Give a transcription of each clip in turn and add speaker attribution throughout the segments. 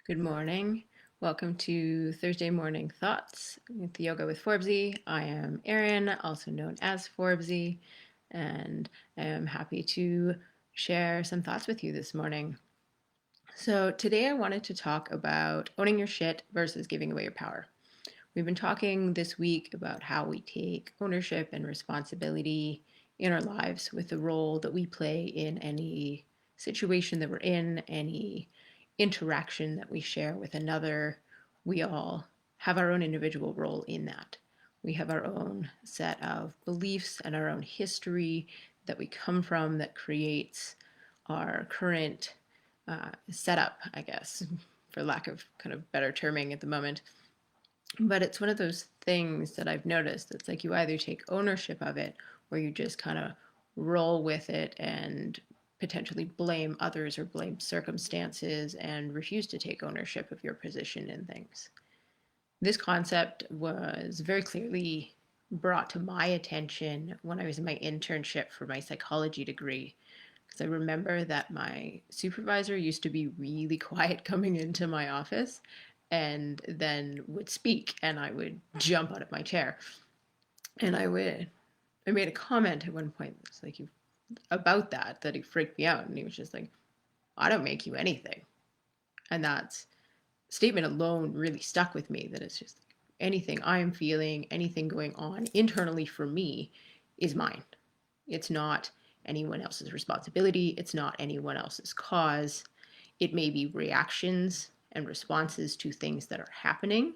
Speaker 1: Good morning. Welcome to Thursday Morning Thoughts with Yoga with Forbesy. I am Erin, also known as Forbesy, and I am happy to share some thoughts with you this morning. So, today I wanted to talk about owning your shit versus giving away your power. We've been talking this week about how we take ownership and responsibility in our lives with the role that we play in any situation that we're in, any interaction that we share with another. We all have our own individual role in that. We have our own set of beliefs and our own history that we come from that creates our current setup, I guess, for lack of kind of better terming at the moment. But it's one of those things that I've noticed. It's like you either take ownership of it or you just kind of roll with it and potentially blame others or blame circumstances and refuse to take ownership of your position in things. This concept was very clearly brought to my attention when I was in my internship for my psychology degree. Because I remember that my supervisor used to be really quiet coming into my office and then would speak, and I would jump out of my chair. And I made a comment at one point that's like, about that he freaked me out. And he was just like, I don't make you anything. And that statement alone really stuck with me, that it's just anything I'm feeling, anything going on internally for me is mine. It's not anyone else's responsibility. It's not anyone else's cause. It may be reactions and responses to things that are happening,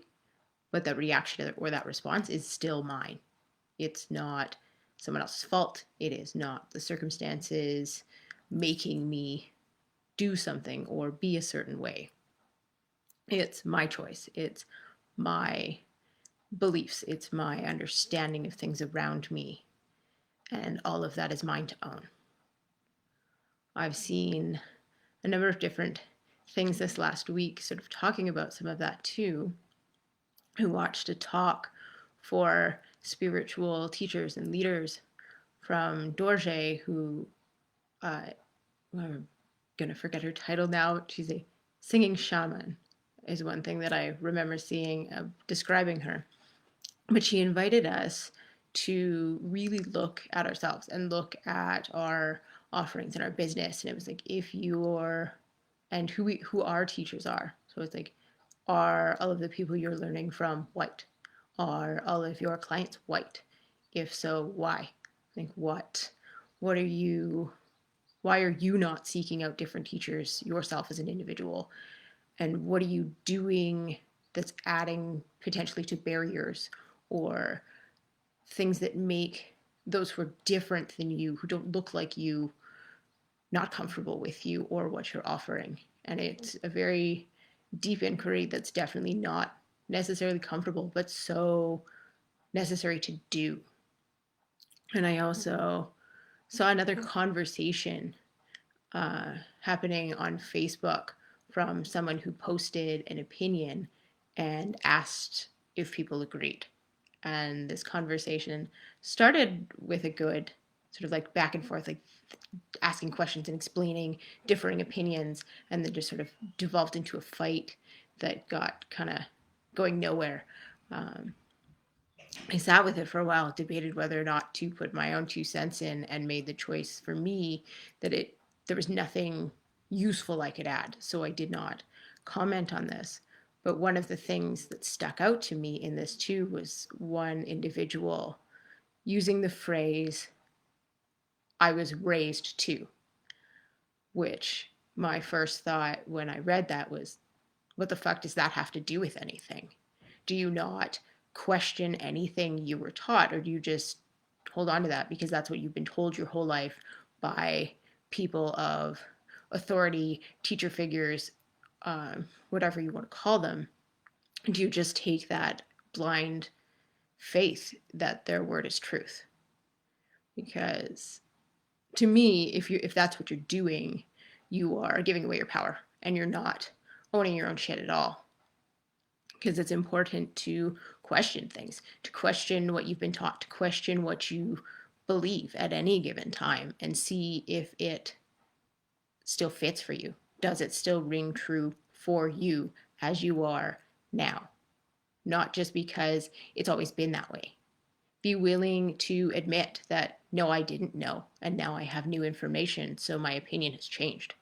Speaker 1: but that reaction or that response is still mine. It's not someone else's fault. It is not the circumstances making me do something or be a certain way. It's my choice. It's my beliefs. It's my understanding of things around me. And all of that is mine to own. I've seen a number of different things this last week, sort of talking about some of that too. I watched a talk for spiritual teachers and leaders from Dorje, who I'm going to forget her title now. She's a singing shaman, is one thing that I remember seeing describing her. But she invited us to really look at ourselves and look at our offerings and our business. And it was like, if you're, and who our teachers are. So it's like, are all of the people you're learning from white? Are all of your clients white? If so, why? Like, what are you, why are you not seeking out different teachers yourself as an individual? And what are you doing that's adding potentially to barriers or things that make those who are different than you, who don't look like you, not comfortable with you or what you're offering? And it's a very deep inquiry that's definitely not necessarily comfortable, but so necessary to do. And I also saw another conversation happening on Facebook from someone who posted an opinion and asked if people agreed. And this conversation started with a good sort of like back and forth, like asking questions and explaining differing opinions, and then just sort of devolved into a fight that got kind of going nowhere. Um, I sat with it for a while, debated whether or not to put my own 2 cents in, and made the choice for me that there was nothing useful I could add, so I did not comment on this. But one of the things that stuck out to me in this too was one individual using the phrase, I was raised to, which my first thought when I read that was, what the fuck does that have to do with anything? Do you not question anything you were taught, or do you just hold on to that because that's what you've been told your whole life by people of authority, teacher figures, whatever you want to call them? Do you just take that blind faith that their word is truth? Because to me, if that's what you're doing, you are giving away your power and you're not owning your own shit at all. Because it's important to question things, to question what you've been taught, to question what you believe at any given time and see if it still fits for you. Does it still ring true for you as you are now, not just because it's always been that way. Be willing to admit that, no, I didn't know, and now I have new information, so my opinion has changed.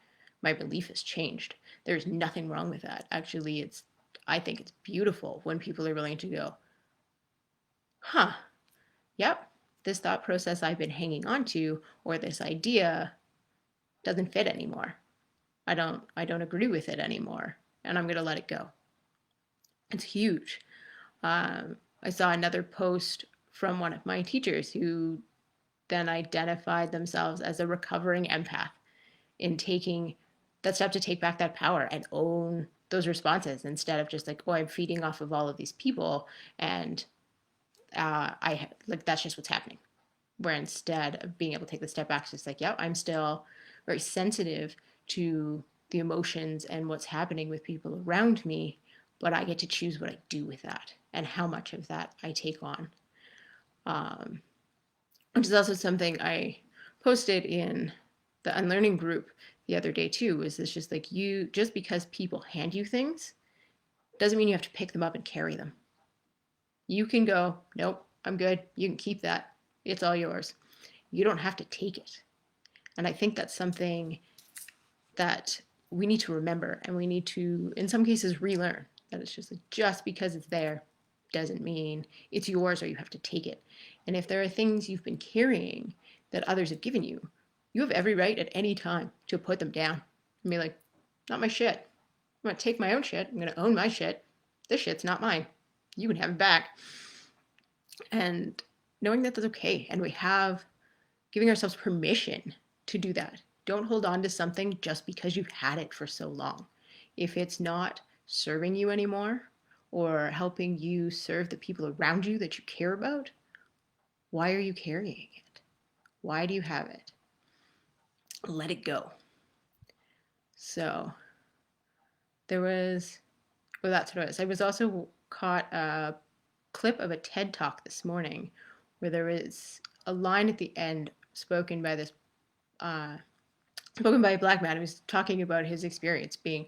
Speaker 1: My belief has changed. There's nothing wrong with that. Actually, I think it's beautiful when people are willing to go, huh, yep, this thought process I've been hanging on to, or this idea, doesn't fit anymore. I don't agree with it anymore, and I'm going to let it go. It's huge. I saw another post from one of my teachers who then identified themselves as a recovering empath in taking that step to take back that power and own those responses, instead of just like, oh, I'm feeding off of all of these people and I like, that's just what's happening. Where instead of being able to take the step back, it's just like, yeah, I'm still very sensitive to the emotions and what's happening with people around me, but I get to choose what I do with that and how much of that I take on. Which is also something I posted in the unlearning group the other day too, is this just like, you, just because people hand you things doesn't mean you have to pick them up and carry them. You can go, nope, I'm good. You can keep that. It's all yours. You don't have to take it. And I think that's something that we need to remember, and we need to, in some cases, relearn that it's just like, just because it's there doesn't mean it's yours or you have to take it. And if there are things you've been carrying that others have given you, you have every right at any time to put them down and be like, not my shit. I'm going to take my own shit. I'm going to own my shit. This shit's not mine. You can have it back. And knowing that that's okay. And we have giving ourselves permission to do that. Don't hold on to something just because you've had it for so long. If it's not serving you anymore or helping you serve the people around you that you care about, why are you carrying it? Why do you have it? Let it go. So that's what it was. I was also caught a clip of a TED Talk this morning where there was a line at the end spoken by a black man who was talking about his experience being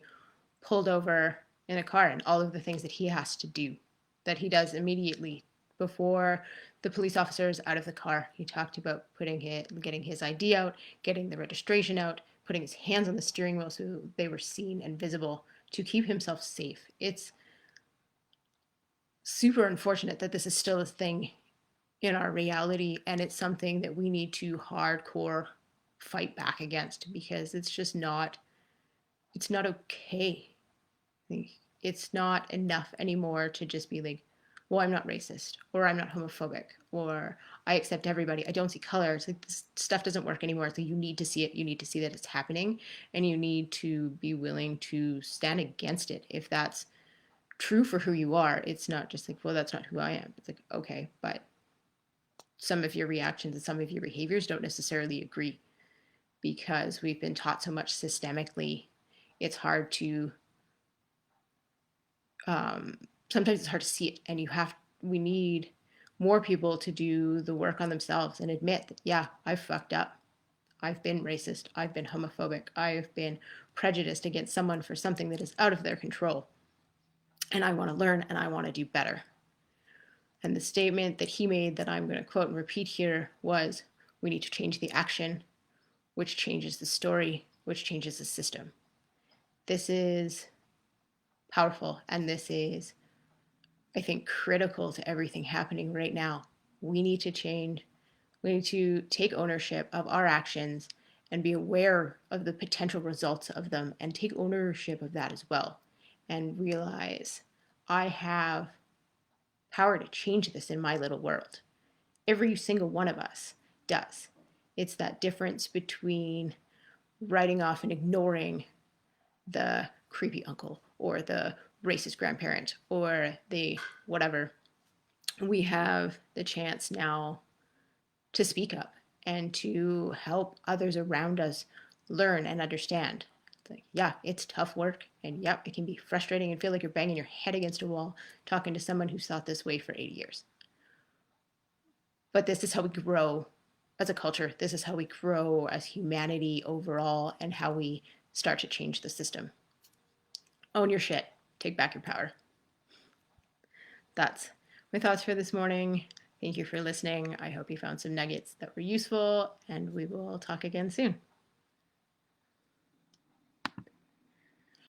Speaker 1: pulled over in a car and all of the things that he has to do, that he does immediately before the police officer is out of the car. He talked about getting his ID out, getting the registration out, putting his hands on the steering wheel so they were seen and visible to keep himself safe. It's super unfortunate that this is still a thing in our reality, and it's something that we need to hardcore fight back against, because it's not okay. It's not enough anymore to just be like, well, I'm not racist, or I'm not homophobic, or I accept everybody. I don't see color. It's like, this stuff doesn't work anymore. So you need to see it. You need to see that it's happening, and you need to be willing to stand against it. If that's true for who you are, it's not just like, well, that's not who I am. It's like, okay, but some of your reactions and some of your behaviors don't necessarily agree, because we've been taught so much systemically. It's hard to sometimes it's hard to see it, and we need more people to do the work on themselves and admit that, yeah, I've fucked up. I've been racist. I've been homophobic. I've been prejudiced against someone for something that is out of their control. And I want to learn, and I want to do better. And the statement that he made that I'm going to quote and repeat here was, we need to change the action, which changes the story, which changes the system. This is powerful, and this is, I think, critical to everything happening right now. We need to change. We need to take ownership of our actions and be aware of the potential results of them, and take ownership of that as well, and realize I have power to change this in my little world. Every single one of us does. It's that difference between writing off and ignoring the creepy uncle or the racist grandparent or the whatever. We have the chance now to speak up and to help others around us learn and understand. Like, yeah, it's tough work, and yeah, it can be frustrating and feel like you're banging your head against a wall talking to someone who's thought this way for 80 years. But this is how we grow as a culture. This is how we grow as humanity overall, and how we start to change the system. own your shit. Take back your power. That's my thoughts for this morning. Thank you for listening. I hope you found some nuggets that were useful, and we will talk again soon.